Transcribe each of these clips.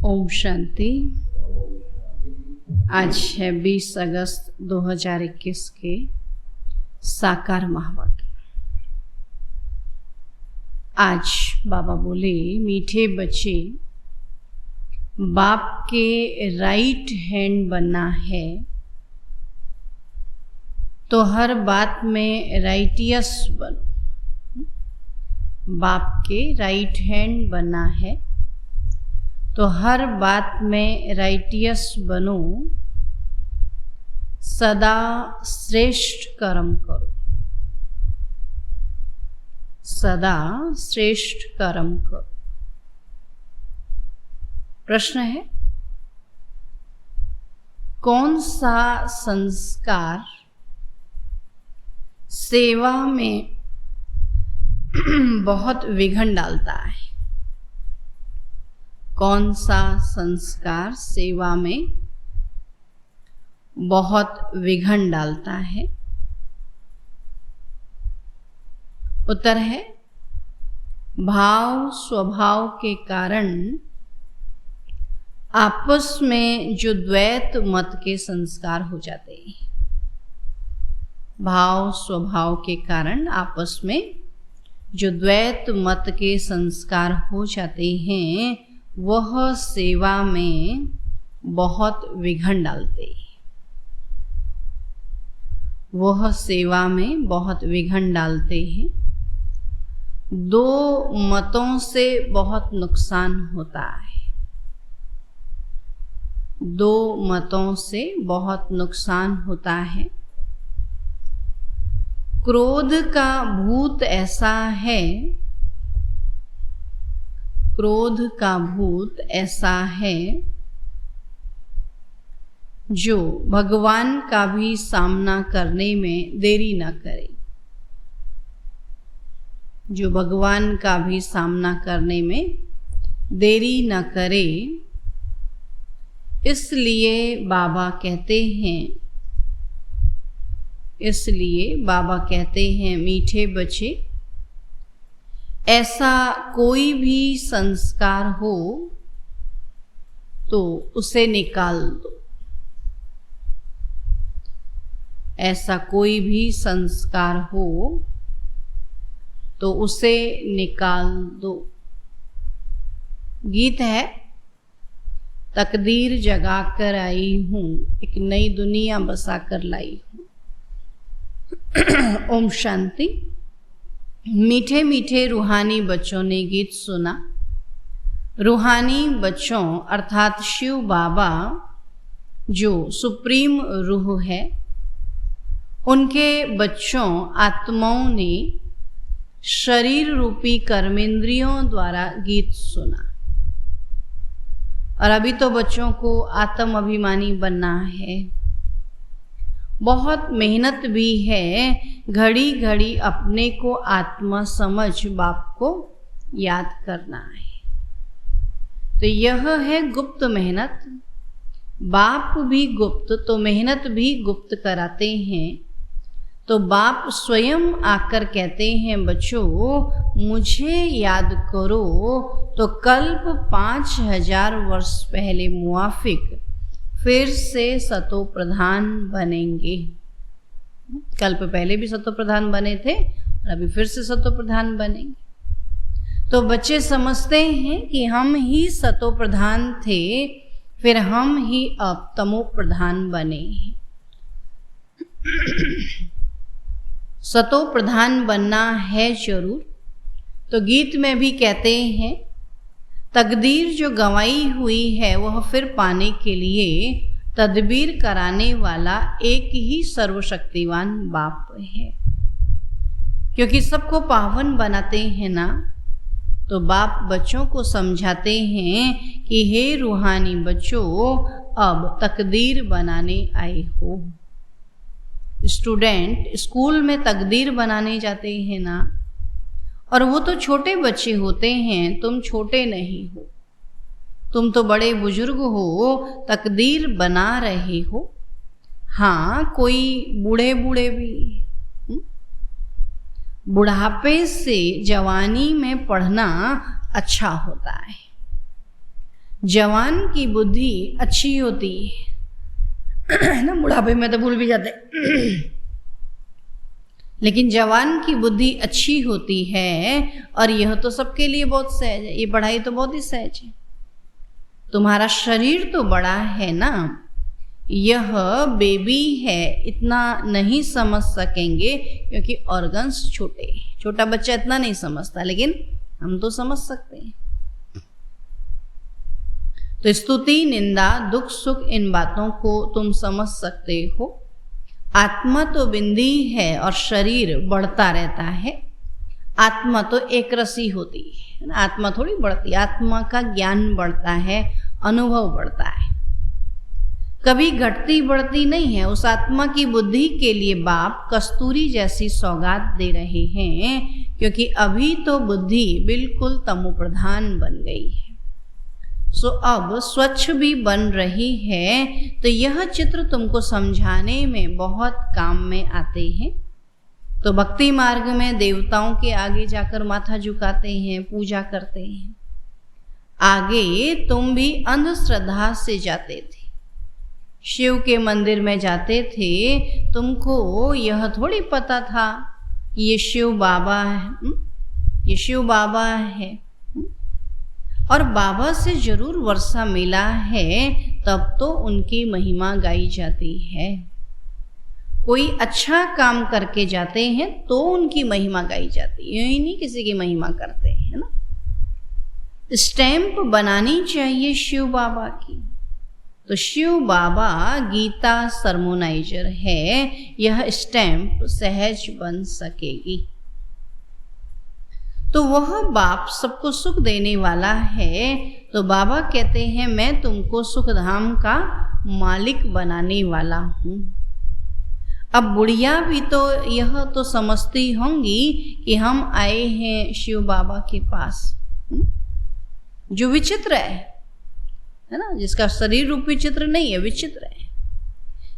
ओम शांति। आज है 20 अगस्त 2021 के साकार माहवाक्य। आज बाबा बोले, मीठे बच्चे, बाप के राइट हैंड बनना है तो हर बात में राइटियस बनो। बाप के राइट हैंड बनना है तो हर बात में राइटियस बनो। सदा श्रेष्ठ कर्म करो, सदा श्रेष्ठ कर्म करो। प्रश्न है, कौन सा संस्कार सेवा में बहुत विघन डालता है? कौन सा संस्कार सेवा में बहुत विघन डालता है? उत्तर है, भाव स्वभाव के कारण आपस में जो द्वैत मत के संस्कार हो जाते हैं। भाव स्वभाव के कारण आपस में जो द्वैत मत के संस्कार हो जाते हैं, वह सेवा में बहुत विघन डालते हैं। वह सेवा में बहुत विघन डालते हैं। दो मतों से बहुत नुकसान होता है। दो मतों से बहुत नुकसान होता है। क्रोध का भूत ऐसा है, क्रोध का भूत ऐसा है जो भगवान का भी सामना करने में देरी न करे। जो भगवान का भी सामना करने में देरी न करे। इसलिए बाबा कहते हैं, मीठे बच्चे, ऐसा कोई भी संस्कार हो तो उसे निकाल दो। ऐसा कोई भी संस्कार हो तो उसे निकाल दो। गीत है, तकदीर जगा कर आई हूँ, एक नई दुनिया बसा कर लाई हूँ। ओम शांति। मीठे मीठे रूहानी बच्चों ने गीत सुना। रूहानी बच्चों अर्थात शिव बाबा जो सुप्रीम रूह है, उनके बच्चों आत्माओं ने शरीर रूपी कर्मेंद्रियों द्वारा गीत सुना। और अभी तो बच्चों को आत्म अभिमानी बनना है। बहुत मेहनत भी है, घड़ी घड़ी अपने को आत्मा समझ बाप को याद करना है। तो यह है गुप्त मेहनत। बाप भी गुप्त तो मेहनत भी गुप्त कराते हैं। तो बाप स्वयं आकर कहते हैं, बच्चों मुझे याद करो तो कल्प 5000 वर्ष पहले मुआफिक फिर से सतो प्रधान बनेंगे। कल्प पहले भी सतो प्रधान बने थे और अभी फिर से सतो प्रधान बनेंगे। तो बच्चे समझते हैं कि हम ही सतो प्रधान थे, फिर हम ही अब तमो प्रधान बने हैं। सतो प्रधान बनना है जरूर। तो गीत में भी कहते हैं, तकदीर जो गंवाई हुई है वह फिर पाने के लिए तदबीर कराने वाला एक ही सर्वशक्तिवान बाप है। क्योंकि सबको पावन बनाते हैं ना, तो बाप बच्चों को समझाते हैं कि हे रूहानी बच्चों, अब तकदीर बनाने आए हो। स्टूडेंट स्कूल में तकदीर बनाने जाते हैं ना, और वो तो छोटे बच्चे होते हैं, तुम छोटे नहीं हो, तुम तो बड़े बुजुर्ग हो, तकदीर बना रहे हो। हाँ, कोई बूढ़े बूढ़े भी बुढ़ापे से जवानी में पढ़ना अच्छा होता है। जवान की बुद्धि अच्छी होती है ना, बुढ़ापे में तो भूल भी जाते लेकिन जवान की बुद्धि अच्छी होती है। और यह तो सबके लिए बहुत सहज है, ये पढ़ाई तो बहुत ही सहज है। तुम्हारा शरीर तो बड़ा है ना, यह बेबी है, इतना नहीं समझ सकेंगे क्योंकि ऑर्गन्स छोटे हैं। छोटा बच्चा इतना नहीं समझता, लेकिन हम तो समझ सकते हैं। तो स्तुति, निंदा, दुख, सुख, इन बातों को तुम समझ सकते हो। आत्मा तो बिंदी है और शरीर बढ़ता रहता है। आत्मा तो एक रसी होती है, आत्मा थोड़ी बढ़ती। आत्मा का ज्ञान बढ़ता है, अनुभव बढ़ता है, कभी घटती बढ़ती नहीं है। उस आत्मा की बुद्धि के लिए बाप कस्तूरी जैसी सौगात दे रहे हैं, क्योंकि अभी तो बुद्धि बिल्कुल तमो प्रधान बन गई है। सो अब स्वच्छ भी बन रही है। तो यह चित्र तुमको समझाने में बहुत काम में आते हैं। तो भक्ति मार्ग में देवताओं के आगे जाकर माथा झुकाते हैं, पूजा करते हैं। आगे तुम भी अंधश्रद्धा से जाते थे, शिव के मंदिर में जाते थे। तुमको यह थोड़ी पता था कि ये शिव बाबा है, ये शिव बाबा है। और बाबा से जरूर वर्षा मिला है, तब तो उनकी महिमा गाई जाती है। कोई अच्छा काम करके जाते हैं तो उनकी महिमा गाई जाती है, यही नहीं किसी की महिमा करते हैं ना। स्टैंप बनानी चाहिए शिव बाबा की। तो शिव बाबा गीता सरमोनाइजर है, यह स्टैंप सहज बन सकेगी। तो वह बाप सबको सुख देने वाला है। तो बाबा कहते हैं मैं तुमको सुख धाम का मालिक बनाने वाला हूँ। अब बुढ़िया भी तो यह तो समझती होंगी कि हम आए हैं शिव बाबा के पास, जो विचित्र है ना, जिसका शरीर रूपी चित्र नहीं है, विचित्र है।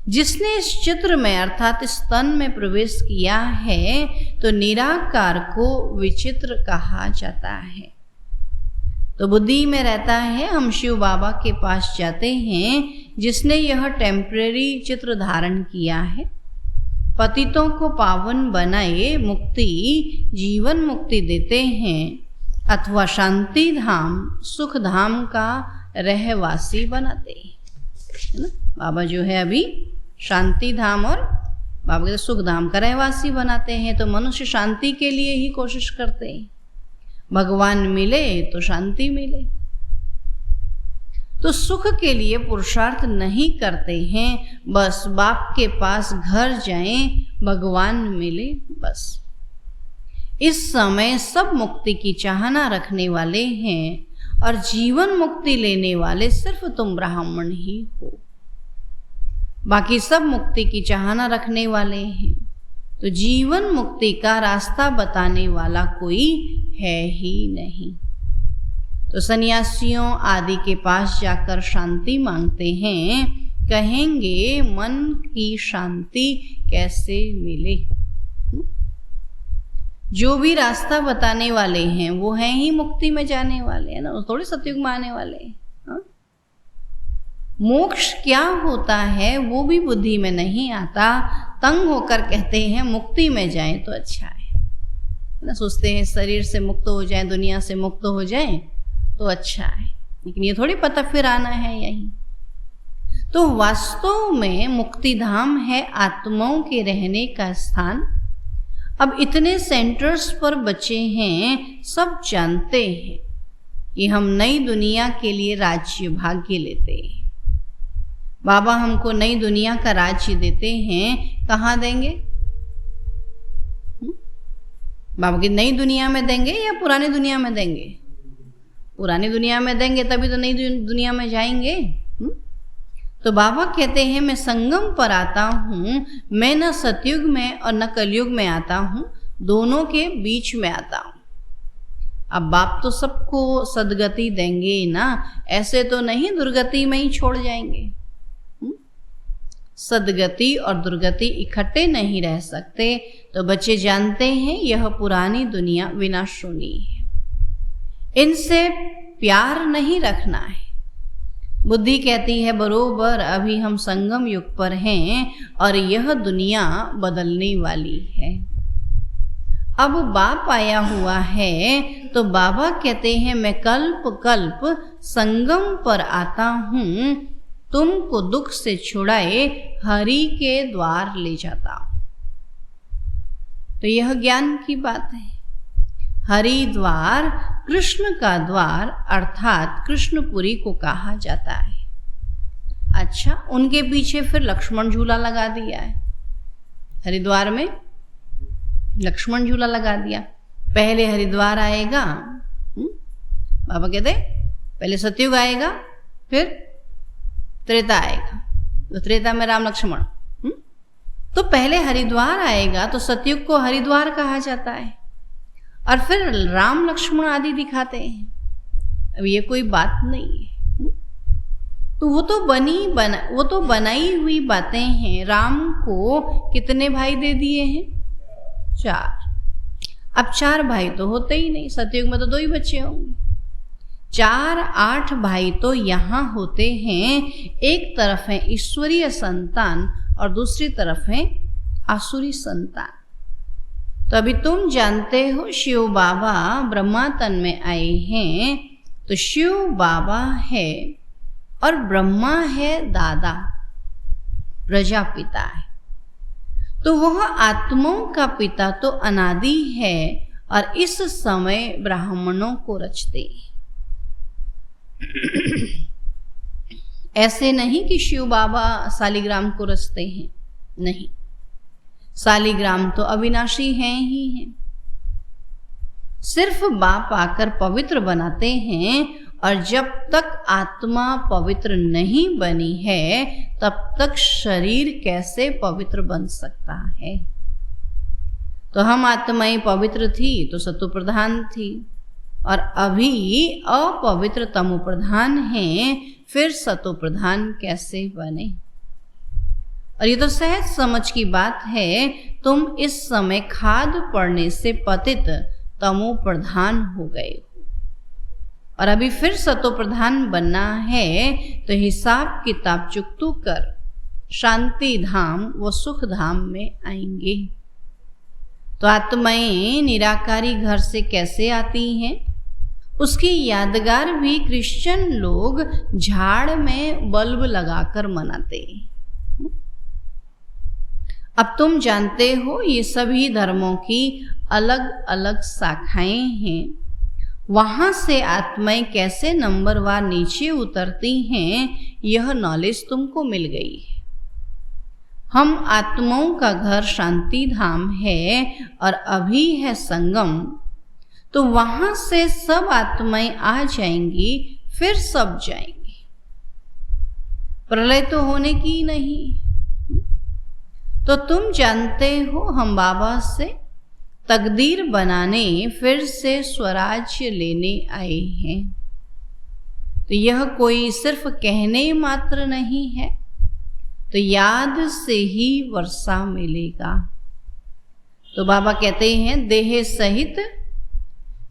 जिसने इस चित्र में अर्थात इस तन में प्रवेश किया है, तो निराकार को विचित्र कहा जाता है। तो बुद्धि में रहता है हम शिव बाबा के पास जाते हैं, जिसने यह टेम्परेरी चित्र धारण किया है। पतितों को पावन बनाए मुक्ति, जीवन मुक्ति देते हैं, अथवा शांति धाम, सुख धाम का रहवासी बनाते हैं, है ना। बाबा जो है अभी शांति धाम और बाबा के सुख धाम का रहवासी बनाते हैं। तो मनुष्य शांति के लिए ही कोशिश करते हैं, भगवान मिले तो शांति मिले। तो सुख के लिए पुरुषार्थ नहीं करते हैं, बस बाप के पास घर जाएं, भगवान मिले बस। इस समय सब मुक्ति की चाहना रखने वाले हैं, और जीवन मुक्ति लेने वाले सिर्फ तुम ब्राह्मण ही हो। बाकी सब मुक्ति की चाहना रखने वाले हैं। तो जीवन मुक्ति का रास्ता बताने वाला कोई है ही नहीं। तो सन्यासियों आदि के पास जाकर शांति मांगते हैं, कहेंगे मन की शांति कैसे मिले। जो भी रास्ता बताने वाले हैं वो हैं ही मुक्ति में जाने वाले, है ना, वो थोड़ी सतयुग में आने वाले हैं। मोक्ष क्या होता है वो भी बुद्धि में नहीं आता। तंग होकर कहते हैं मुक्ति में जाएं तो अच्छा है ना, सोचते हैं शरीर से मुक्त हो जाएं, दुनिया से मुक्त हो जाएं तो अच्छा है, लेकिन ये थोड़ी पता फिर आना है यहीं। तो वास्तव में मुक्ति धाम है आत्माओं के रहने का स्थान। अब इतने सेंटर्स पर बचे हैं, सब जानते हैं कि हम नई दुनिया के लिए राज्य भाग्य लेते हैं। बाबा हमको नई दुनिया का राज्य देते हैं, कहाँ देंगे? बाबा की नई दुनिया में देंगे या पुरानी दुनिया में देंगे? पुरानी दुनिया में देंगे तभी तो नई दुनिया में जाएंगे। तो बाबा कहते हैं मैं संगम पर आता हूँ, मैं न सतयुग में और न कलयुग में आता हूँ, दोनों के बीच में आता हूँ। अब बाप तो सबको सदगति देंगे ना, ऐसे तो नहीं दुर्गति में ही छोड़ जाएंगे। सदगति और दुर्गति इकट्ठे नहीं रह सकते। तो बच्चे जानते हैं यह पुरानी दुनिया विनाशोनी है। इनसे प्यार नहीं रखना है। बुद्धि कहती है बरोबर अभी हम संगम युग पर हैं और यह दुनिया बदलने वाली है। अब बाप आया हुआ है तो बाबा कहते हैं मैं कल्प कल्प संगम पर आता हूँ, तुमको दुख से छुड़ाए हरि के द्वार ले जाता हूँ। तो यह ज्ञान की बात है। हरि द्वार कृष्ण का द्वार अर्थात कृष्णपुरी को कहा जाता है। अच्छा, उनके पीछे फिर लक्ष्मण झूला लगा दिया है। हरिद्वार में लक्ष्मण झूला लगा दिया। पहले हरिद्वार आएगा, बाबा कहते पहले सतयुग आएगा, फिर त्रेता आएगा। तो त्रेता में राम लक्ष्मण, तो पहले हरिद्वार आएगा तो सतयुग को हरिद्वार कहा जाता है और फिर राम लक्ष्मण आदि दिखाते हैं। अब ये कोई बात नहीं है। तो वो तो बनाई हुई बातें हैं। राम को कितने भाई दे दिए हैं? 4। अब 4 भाई तो होते ही नहीं, सतयुग में तो 2 ही बच्चे होंगे। 4 8 भाई तो यहाँ होते हैं। एक तरफ है ईश्वरीय संतान और दूसरी तरफ है आसुरी संतान। तो अभी तुम जानते हो शिव बाबा ब्रह्मा तन में आए हैं, तो शिव बाबा है और ब्रह्मा है दादा, प्रजापिता है। तो वह आत्माओं का पिता तो अनादि है और इस समय ब्राह्मणों को रचते हैं। ऐसे नहीं कि शिव बाबा शालिग्राम को रचते हैं, नहीं, शालिग्राम तो अविनाशी हैं ही हैं। सिर्फ बाप आकर पवित्र बनाते हैं और जब तक आत्मा पवित्र नहीं बनी है तब तक शरीर कैसे पवित्र बन सकता है। तो हम आत्माएं पवित्र थी तो सत्व प्रधान थी और अभी अपवित्र तमो प्रधान हैं, फिर सत्व प्रधान कैसे बने। और ये तो सहज समझ की बात है। तुम इस समय खाद पड़ने से पतित तमो प्रधान हो गए हो और अभी फिर सतो प्रधान बनना है, तो हिसाब किताब चुकतू कर शांति धाम व सुख धाम में आएंगे। तो आत्माएं निराकारी घर से कैसे आती हैं, उसकी यादगार भी क्रिश्चियन लोग झाड़ में बल्ब लगाकर मनाते हैं। अब तुम जानते हो ये सभी धर्मों की अलग अलग शाखाएं हैं। वहां से आत्माएं कैसे नंबरवार नीचे उतरती हैं, यह नॉलेज तुमको मिल गई है। हम आत्माओं का घर शांति धाम है और अभी है संगम, तो वहां से सब आत्माएं आ जाएंगी, फिर सब जाएंगी। प्रलय तो होने की नहीं। तो तुम जानते हो हम बाबा से तकदीर बनाने, फिर से स्वराज्य लेने आए हैं। तो यह कोई सिर्फ कहने मात्र नहीं है, तो याद से ही वर्षा मिलेगा। तो बाबा कहते हैं देह सहित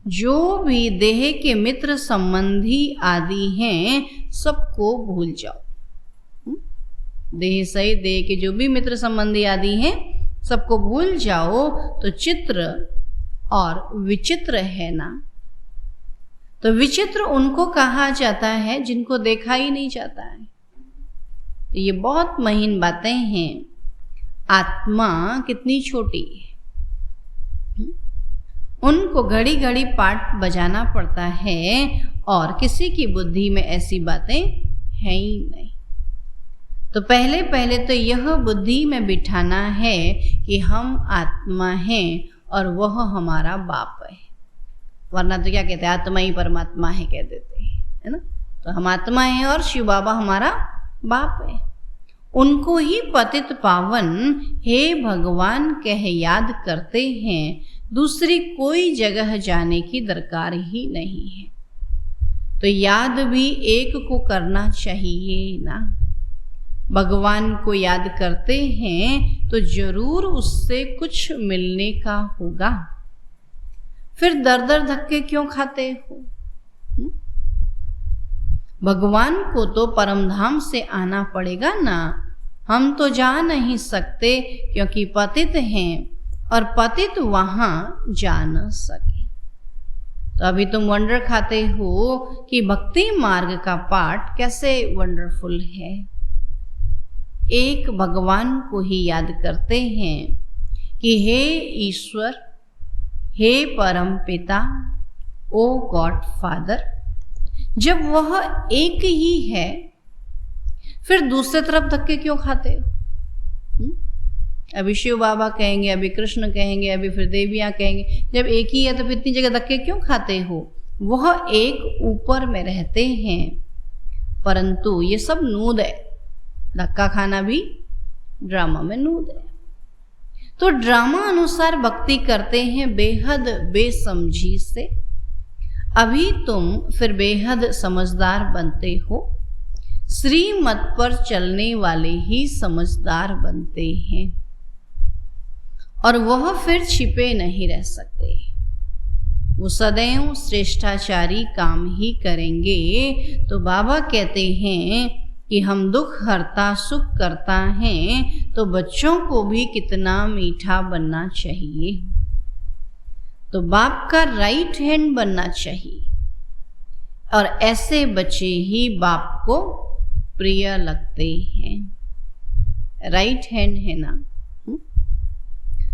जो भी देह के मित्र संबंधी आदि हैं सबको भूल जाओ। देह सहित देह के जो भी मित्र संबंधी आदि हैं सबको भूल जाओ। तो चित्र और विचित्र है ना, तो विचित्र उनको कहा जाता है जिनको देखा ही नहीं जाता है। तो ये बहुत महीन बातें हैं। आत्मा कितनी छोटी है, उनको घड़ी घड़ी पाठ बजाना पड़ता है और किसी की बुद्धि में ऐसी बातें हैं ही नहीं। तो पहले तो यह बुद्धि में बिठाना है कि हम आत्मा हैं और वह हमारा बाप है। वरना तो क्या कहते हैं, आत्मा ही परमात्मा है कह देते हैं, है ना। तो हम आत्मा हैं और शिव बाबा हमारा बाप है। उनको ही पतित पावन हे भगवान कह याद करते हैं। दूसरी कोई जगह जाने की दरकार ही नहीं है। तो याद भी एक को करना चाहिए ना। भगवान को याद करते हैं तो जरूर उससे कुछ मिलने का होगा। फिर दर दर धक्के क्यों खाते हो? भगवान को तो परमधाम से आना पड़ेगा ना, हम तो जा नहीं सकते क्योंकि पतित हैं और पतित वहां जा न सके। तो अभी तुम वंडर खाते हो कि भक्ति मार्ग का पाठ कैसे वंडरफुल है। एक भगवान को ही याद करते हैं कि हे ईश्वर, हे परम पिता, ओ गॉड फादर। जब वह एक ही है फिर दूसरे तरफ धक्के क्यों खाते हो? अभी शिव बाबा कहेंगे, अभी कृष्ण कहेंगे, अभी फिर देवियां कहेंगे। जब एक ही है तो फिर इतनी जगह धक्के क्यों खाते हो? वह एक ऊपर में रहते हैं, परंतु ये सब नूद है। धक्का खाना भी ड्रामा में नूद है। तो ड्रामा अनुसार भक्ति करते हैं बेहद बेसमझी से। अभी तुम फिर बेहद समझदार बनते हो। श्रीमत पर चलने वाले ही समझदार बनते हैं और वह फिर छिपे नहीं रह सकते। वो सदैव श्रेष्ठाचारी काम ही करेंगे। तो बाबा कहते हैं कि हम दुख हरता सुख करता हैं, तो बच्चों को भी कितना मीठा बनना चाहिए। तो बाप का राइट हैंड बनना चाहिए और ऐसे बच्चे ही बाप को प्रिय लगते हैं। राइट हैंड है ना?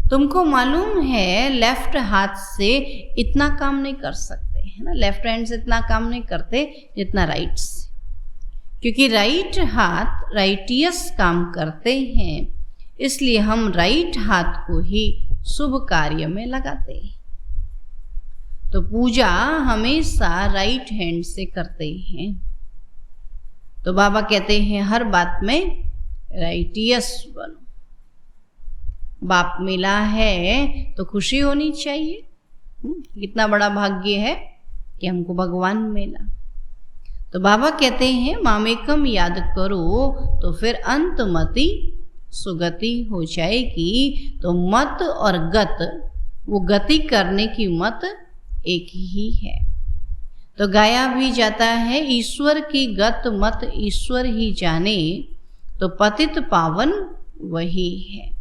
तुमको मालूम है लेफ्ट हाथ से इतना काम नहीं कर सकते, है ना? लेफ्ट हैंड से इतना काम नहीं करते जितना राइट से, क्योंकि राइट हाथ राइटियस काम करते हैं। इसलिए हम राइट हाथ को ही शुभ कार्य में लगाते हैं। तो पूजा हमेशा राइट हैंड से करते हैं। तो बाबा कहते हैं हर बात में राइटियस बनो। बाप मिला है तो खुशी होनी चाहिए। कितना बड़ा भाग्य है कि हमको भगवान मिला। तो बाबा कहते हैं मामेकम याद करो तो फिर अंतमति सुगति हो जाएगी। तो मत और गत, वो गति करने की मत एक ही है। तो गाया भी जाता है ईश्वर की गत मत ईश्वर ही जाने। तो पतित पावन वही है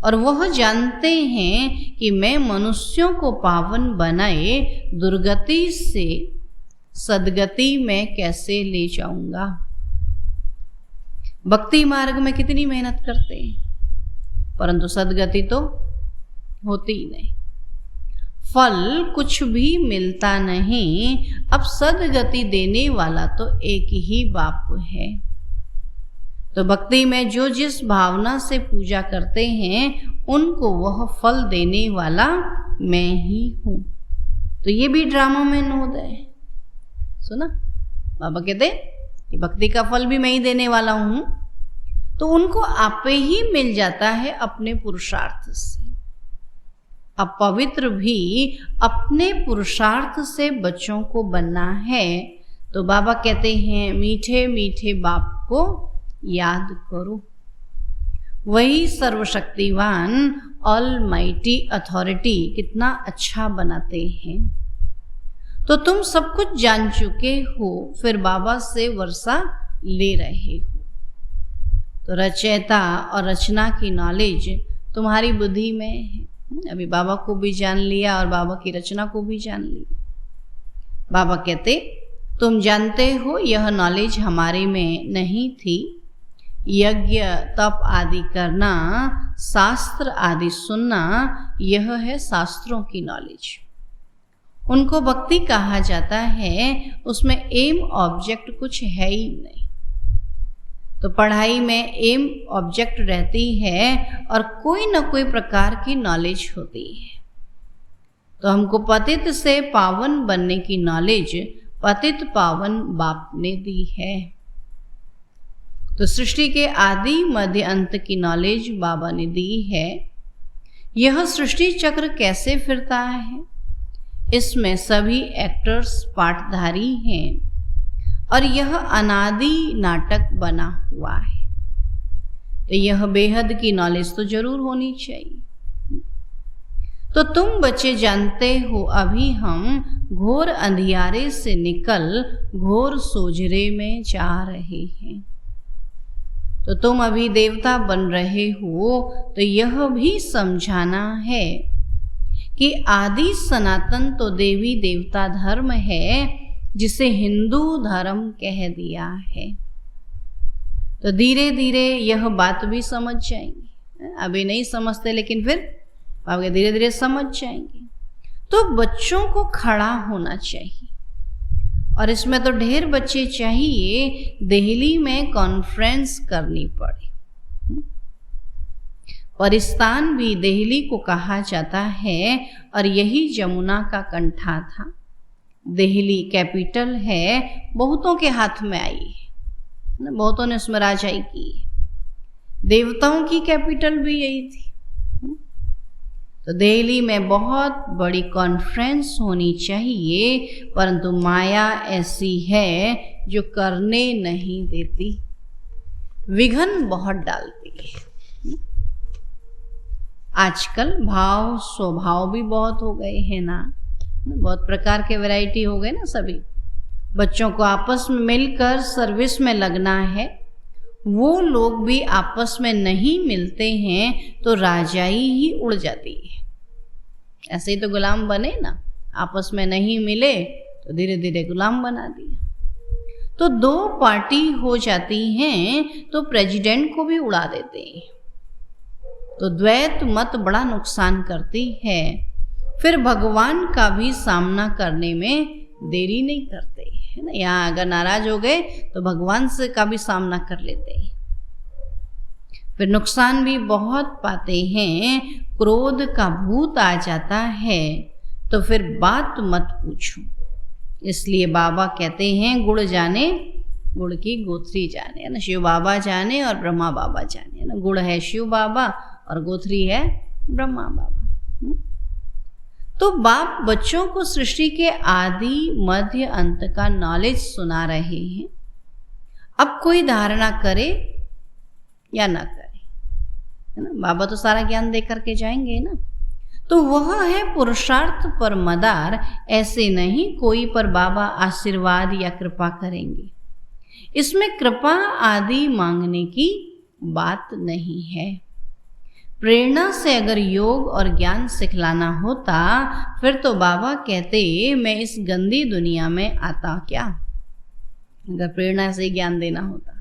और वह जानते हैं कि मैं मनुष्यों को पावन बनाए दुर्गति से सदगति में कैसे ले जाऊंगा। भक्ति मार्ग में कितनी मेहनत करते हैं परंतु सदगति तो होती ही नहीं। फल कुछ भी मिलता नहीं। अब सदगति देने वाला तो एक ही बाप है। तो भक्ति में जो जिस भावना से पूजा करते हैं उनको वह फल देने वाला मैं ही हूं। तो ये भी ड्रामा में नोद है। सुना? बाबा कहते कि भक्ति का फल भी मैं ही देने वाला हूं। तो उनको आपे ही मिल जाता है अपने पुरुषार्थ से। अब पवित्र भी अपने पुरुषार्थ से बच्चों को बनना है। तो बाबा कहते हैं मीठे मीठे बाप को याद करो। वही सर्वशक्तिवान ऑलमाइटी अथॉरिटी कितना अच्छा बनाते हैं। तो तुम सब कुछ जान चुके हो, फिर बाबा से वर्षा ले रहे हो। तो रचयिता और रचना की नॉलेज तुम्हारी बुद्धि में है। अभी बाबा को भी जान लिया और बाबा की रचना को भी जान लिया। बाबा कहते तुम जानते हो यह नॉलेज हमारे में नहीं थी। यज्ञ तप आदि करना, शास्त्र आदि सुनना, यह है शास्त्रों की नॉलेज। उनको भक्ति कहा जाता है। उसमें एम ऑब्जेक्ट कुछ है ही नहीं। तो पढ़ाई में एम ऑब्जेक्ट रहती है और कोई न कोई प्रकार की नॉलेज होती है। तो हमको पतित से पावन बनने की नॉलेज पतित पावन बाप ने दी है। तो सृष्टि के आदि मध्य अंत की नॉलेज बाबा ने दी है। यह सृष्टि चक्र कैसे फिरता है, इसमें सभी एक्टर्स पाठधारी हैं और यह अनादि नाटक बना हुआ है। तो यह बेहद की नॉलेज तो जरूर होनी चाहिए। तो तुम बच्चे जानते हो अभी हम घोर अंधियारे से निकल घोर सोजरे में जा रहे हैं। तो तुम अभी देवता बन रहे हो, तो यह भी समझाना है कि आदि सनातन तो देवी देवता धर्म है, जिसे हिंदू धर्म कह दिया है। तो धीरे धीरे यह बात भी समझ जाएंगे। अभी नहीं समझते, लेकिन फिर आगे धीरे धीरे समझ जाएंगे। तो बच्चों को खड़ा होना चाहिए, और इसमें तो ढेर बच्चे चाहिए। दिल्ली में कॉन्फ्रेंस करनी पड़े। परिस्तान भी दिल्ली को कहा जाता है, और यही जमुना का कंठा था। दिल्ली कैपिटल है, बहुतों के हाथ में आई है, बहुतों ने उसमें राजाई की है। देवताओं की कैपिटल भी यही थी। तो दिल्ली में बहुत बड़ी कॉन्फ्रेंस होनी चाहिए, परंतु माया ऐसी है जो करने नहीं देती, विघ्न बहुत डालती है। आजकल भाव स्वभाव भी बहुत हो गए हैं ना, बहुत प्रकार के वैरायटी हो गए ना। सभी बच्चों को आपस में मिलकर सर्विस में लगना है, वो लोग भी आपस में नहीं मिलते हैं तो राजाई ही उड़ जाती है। ऐसे ही तो गुलाम बने ना, आपस में नहीं मिले तो धीरे धीरे गुलाम बना दिया। तो दो पार्टी हो जाती हैं तो प्रेसिडेंट को भी उड़ा देते हैं। तो द्वैत मत बड़ा नुकसान करती है। फिर भगवान का भी सामना करने में देरी नहीं करते है ना। यहाँ अगर नाराज हो गए तो भगवान से का भी सामना कर लेते हैं। फिर नुकसान भी बहुत पाते हैं। क्रोध का भूत आ जाता है तो फिर बात मत पूछो। इसलिए बाबा कहते हैं गुड़ जाने गुड़ की गोथरी जाने, है ना। शिव बाबा जाने और ब्रह्मा बाबा जाने, है ना। गुड़ है शिव बाबा और गोथरी है ब्रह्मा बाबा। तो बाप बच्चों को सृष्टि के आदि मध्य अंत का नॉलेज सुना रहे हैं। अब कोई धारणा करे या ना करे, है ना। बाबा तो सारा ज्ञान दे करके जाएंगे ना। तो वह है पुरुषार्थ पर मदार। ऐसे नहीं कोई पर बाबा आशीर्वाद या कृपा करेंगे। इसमें कृपा आदि मांगने की बात नहीं है। प्रेरणा से अगर योग और ज्ञान सिखलाना होता फिर तो बाबा कहते मैं इस गंदी दुनिया में आता क्या। अगर प्रेरणा से ज्ञान देना होता।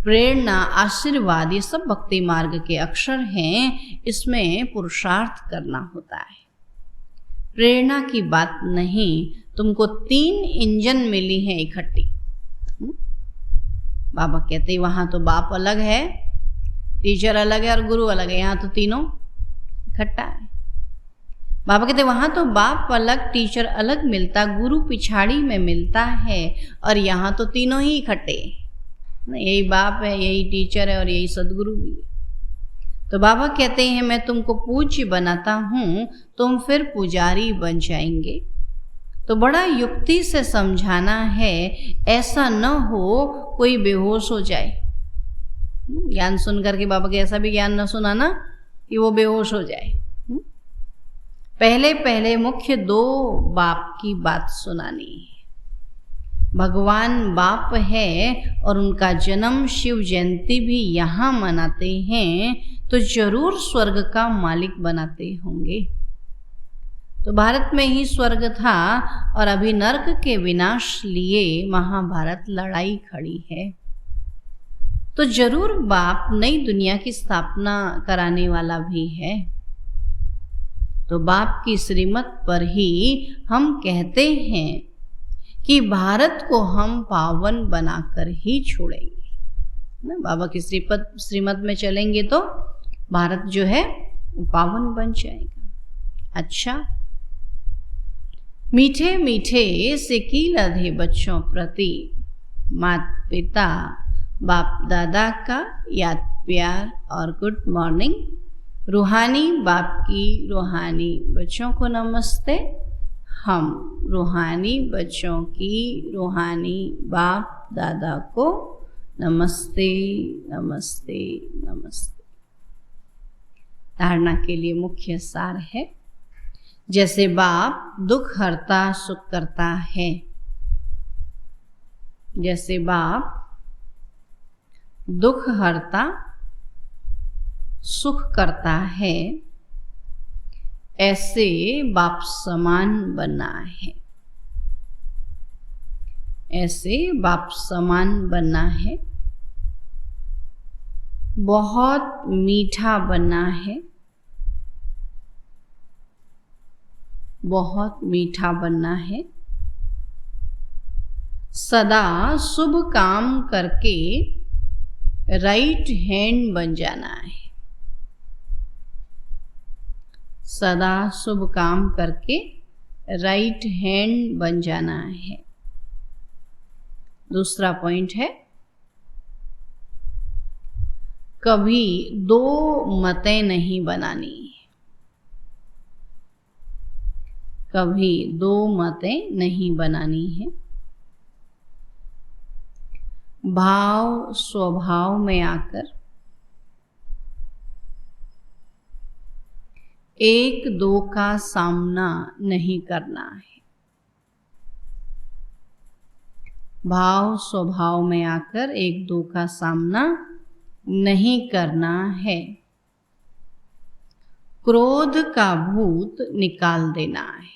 प्रेरणा आशीर्वाद ये सब भक्ति मार्ग के अक्षर हैं, इसमें पुरुषार्थ करना होता है। प्रेरणा की बात नहीं। तुमको 3 इंजन मिली हैं इकट्ठी। बाबा कहते वहां तो बाप अलग है, टीचर अलग है और गुरु अलग है, यहाँ तो तीनों इकट्ठा है। बाबा कहते वहां तो बाप अलग टीचर अलग मिलता, गुरु पिछाड़ी में मिलता है, और यहाँ तो तीनों ही इकट्ठे। यही बाप है, यही टीचर है और यही सदगुरु भी है। तो बाबा कहते हैं मैं तुमको पूज्य बनाता हूँ, तुम फिर पुजारी बन जाएंगे। तो बड़ा युक्ति से समझाना है, ऐसा न हो कोई बेहोश हो जाए। ज्ञान सुन करके बाबा के ऐसा भी ज्ञान न सुनाना कि वो बेहोश हो जाए। पहले पहले मुख्य 2 बाप की बात सुनानी है। भगवान बाप है और उनका जन्म शिव जयंती भी यहाँ मनाते हैं, तो जरूर स्वर्ग का मालिक बनाते होंगे। तो भारत में ही स्वर्ग था और अभी नर्क के विनाश लिए महाभारत लड़ाई खड़ी है। तो जरूर बाप नई दुनिया की स्थापना कराने वाला भी है। तो बाप की श्रीमत पर ही हम कहते हैं कि भारत को हम पावन बनाकर ही छोड़ेंगे ना। बाबा की श्रीमत में चलेंगे तो भारत जो है पावन बन जाएगा। अच्छा, मीठे मीठे सिकी लधे बच्चों प्रति माता पिता बाप दादा का याद प्यार और गुड मॉर्निंग। रूहानी बाप की रूहानी बच्चों को नमस्ते। हम रूहानी बच्चों की रूहानी बाप दादा को नमस्ते नमस्ते नमस्ते। धारणा के लिए मुख्य सार है जैसे बाप दुख हरता सुख करता है, जैसे बाप दुख हरता सुख करता है, ऐसे बाप समान बनना है, ऐसे बाप समान बनना है। बहुत मीठा बनना है, बहुत मीठा बनना है। सदा शुभ काम करके राइट हैंड बन जाना है, सदा शुभ काम करके राइट हैंड बन जाना है। दूसरा पॉइंट है, कभी दो मतें नहीं बनानी, कभी दो मतें नहीं बनानी है। भाव स्वभाव में आकर एक दो का सामना नहीं करना है, भाव स्वभाव में आकर एक दो का सामना नहीं करना है। क्रोध का भूत निकाल देना है,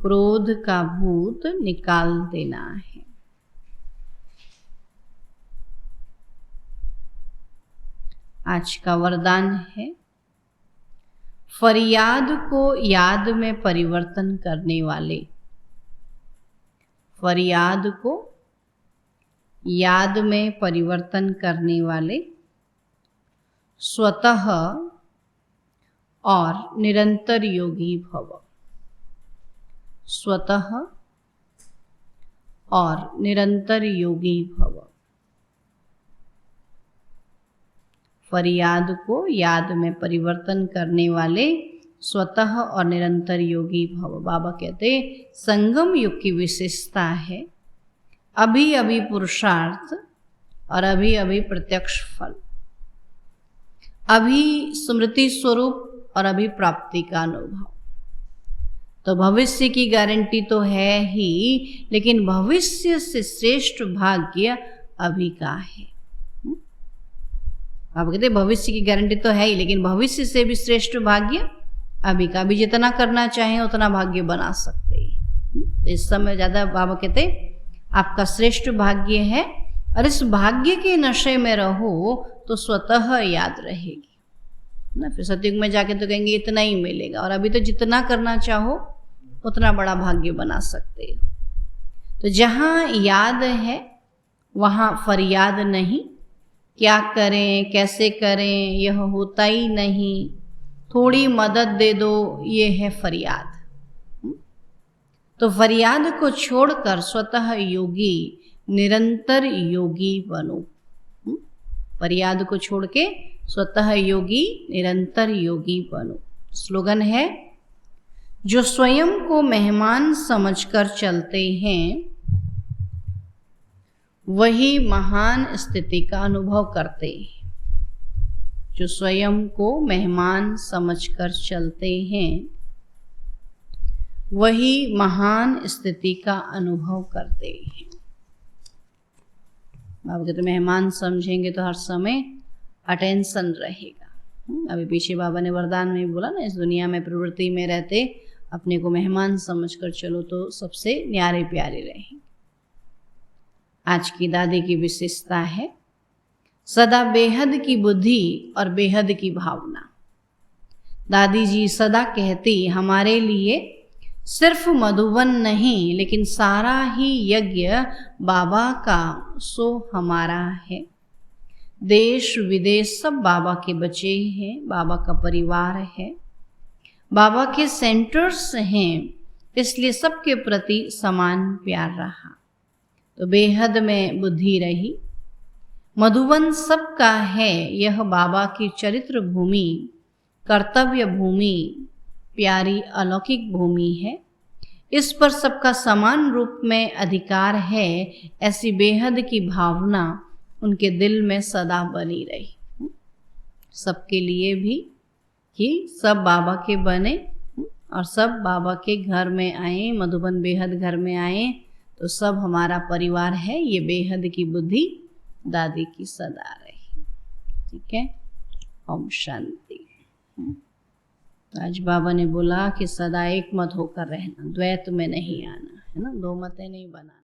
क्रोध का भूत निकाल देना है। आज का वरदान है, फरियाद को याद में परिवर्तन करने वाले, फरियाद को याद में परिवर्तन करने वाले स्वतः और निरंतर योगी भव, स्वतः और निरंतर योगी भव। फरियाद को याद में परिवर्तन करने वाले स्वतः और निरंतर योगी भव। बाबा कहते संगम युग की विशेषता है अभी अभी पुरुषार्थ और अभी अभी प्रत्यक्ष फल, अभी स्मृति स्वरूप और अभी प्राप्ति का अनुभव। तो भविष्य की गारंटी तो है ही, लेकिन भविष्य से श्रेष्ठ भाग्य अभी का है। आप कहते भविष्य की गारंटी तो है ही, लेकिन भविष्य से भी श्रेष्ठ भाग्य अभी का। अभी जितना करना चाहें उतना भाग्य बना सकते हैं। इस समय ज़्यादा बाबा कहते आपका श्रेष्ठ भाग्य है, और इस भाग्य के नशे में रहो तो स्वतः याद रहेगी ना। फिर सतयुग में जाके तो कहेंगे इतना ही मिलेगा, और अभी तो जितना करना चाहो उतना बड़ा भाग्य बना सकते हो। तो जहाँ याद है वहाँ फरियाद नहीं, क्या करें कैसे करें यह होता ही नहीं, थोड़ी मदद दे दो, ये है फरियाद। तो फरियाद को छोड़कर स्वतः योगी निरंतर योगी बनो। फरियाद को छोड़ के स्वतः योगी निरंतर योगी बनो। स्लोगन है, जो स्वयं को मेहमान समझकर चलते हैं वही महान स्थिति का अनुभव करते हैं। जो स्वयं को मेहमान समझकर चलते हैं वही महान स्थिति का अनुभव करते हैं। बाबा कहते मेहमान समझेंगे तो हर समय अटेंशन रहेगा। अभी पीछे बाबा ने वरदान में बोला ना, इस दुनिया में प्रवृत्ति में रहते अपने को मेहमान समझकर चलो तो सबसे न्यारे प्यारे रहेंगे। आज की दादी की विशेषता है सदा बेहद की बुद्धि और बेहद की भावना। दादी जी सदा कहती हमारे लिए सिर्फ मधुबन नहीं, लेकिन सारा ही यज्ञ बाबा का सो हमारा है। देश विदेश सब बाबा के बचे हैं, बाबा का परिवार है, बाबा के सेंटर्स हैं, इसलिए सबके प्रति समान प्यार रहा। तो बेहद में बुद्धि रही। मधुबन सबका है, यह बाबा की चरित्र भूमि, कर्तव्य भूमि, प्यारी अलौकिक भूमि है। इस पर सबका समान रूप में अधिकार है। ऐसी बेहद की भावना उनके दिल में सदा बनी रही। सबके लिए भी कि सब बाबा के बने और सब बाबा के घर में आए, मधुबन बेहद घर में आए, तो सब हमारा परिवार है। ये बेहद की बुद्धि दादी की सदा रही। ठीक है, ओम शांति। तो आज बाबा ने बोला कि सदा एक मत होकर रहना, द्वैत में नहीं आना, है ना, दो मतें नहीं बनाना।